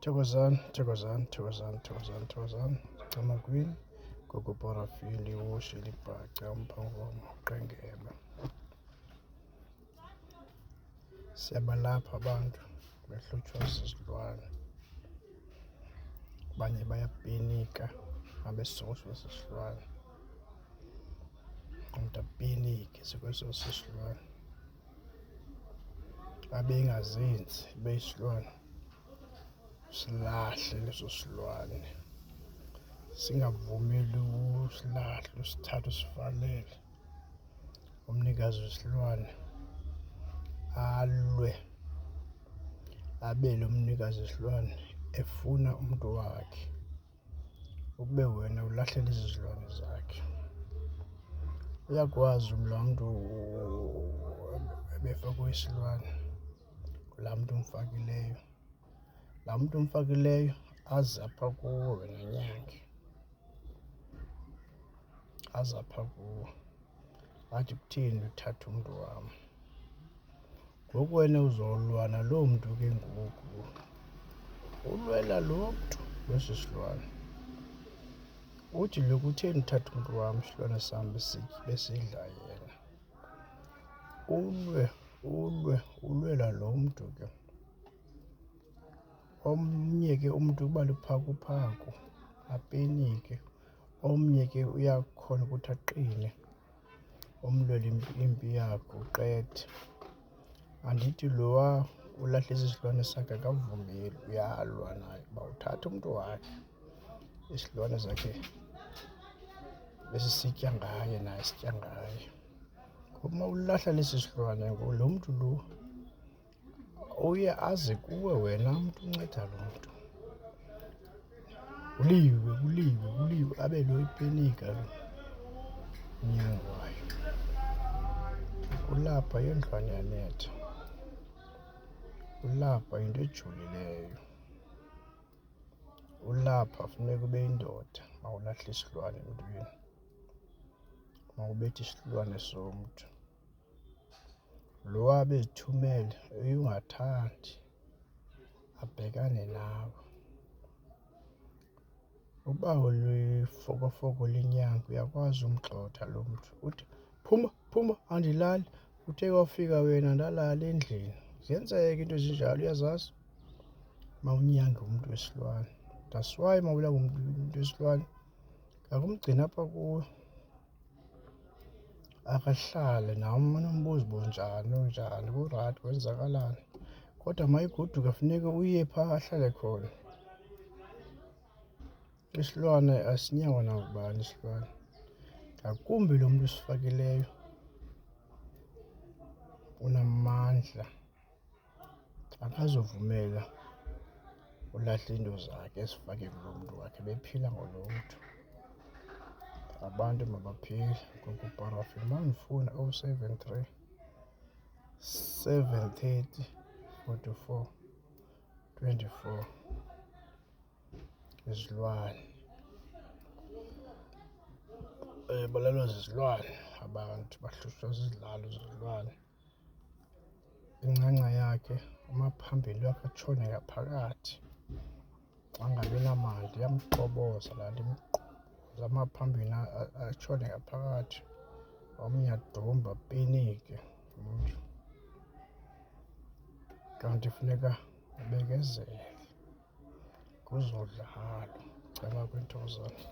Thokozani, thokozani, thokozani, thokozani, thokozani. Camakwini, Gogo Parafili, Woshi Libhaca, Mpangoma, Qengeba. Siyabalapha abantu behlutshwa zizilwane. Abanye bayapenika abesoswa sisilwane. Umuntu apenike sikweso sisilwane. Abe engazenzi beyisilwane. Silahle leso silwane. Singavumeli usilahle, usithathe usivalele. Umnikazi wesilwane alwe, abele umnikazi wesilwane efuna umuntu wakhe. Ube wena ulahle lezi zilwane zakhe. Uyakwazi la muntu ebefakwe isilwane, la muntu umfakileyo. La muntu umfakileyo aze apha kuwe wena nyange. Aze apha kuwe. Athi kuthini uthatha umuntu wami. Ngoku wena uzolwa naloo muntu ke ngoku. Ulwela lo mntu wesi silwane. Uthi lokhu utheni uthatha umuntu wami, isilwane sami besidla yena. Ulwela lo mntu ke. Omnye ke umntu kuba luphakuphaku, apenike. Omnye ke uyakhona ukuthi aqine. Umlwele impi yakho uqede. Andithi lowa ulahle isilwane sakhe akavumeli, uyalwa naye uba uthatha umntu wakhe. Isilwane zakhe besisitya ngaye naye sitya ngaye. Uma ulahla lesi silwane ngoku lo mntu lo uye aze kuwe wena mntu unceda lo mntu. Kuliwe abe lo ipenika lo unyango wayo. Ulapha yendlwane yanetha. Ulapha yinto ejulileyo. Ulapha funeka ube yindoda mawulahle isilwane emntwini. Mawubethi isilwane somntu. Lo wabe ezithumele uyungathandi abhekane nawe. Uba ulifokofoko lenyanga uyakwazi umgxotha lo mntu. Uthi phuma andilali. Uthe kwafika wena ndalala endlini. Ziyenzeka into ezinjalo uyazazi. Mawunyange umuntu wesilwane. That's why mawulanga umuntu wesilwane ngakumgcina apha kuwe. Akahlale nawe nombuzo bunjani kurayithi kwenzakalani. Kodwa mayigoduka funeka uye phaa ahlale khona. Isilwane asinyangwa nangubani isilwane. Ngakumbi lo muntu usifakileyo unamandla. Akazovumela ulahle into zakhe ezifake kulo mntu wakhe bephila ngolo mntu. Abantu mabaphile. Gogo Parafini mandifuna 073 730 44 24. Izilwane. Balalwa zizilwane abantu bahlutshwa zizilalo zezilwane. Incanca yakhe amaphambili wakhe atshone ngaphakathi. Angabi namandla iyamqoboza laa nto imqoboza amaphambili atshone ngaphakathi. Omnye adumbe apenike umntu. Kanti funeka ubekezele kuzodlalwa. Camakwini, thokozani.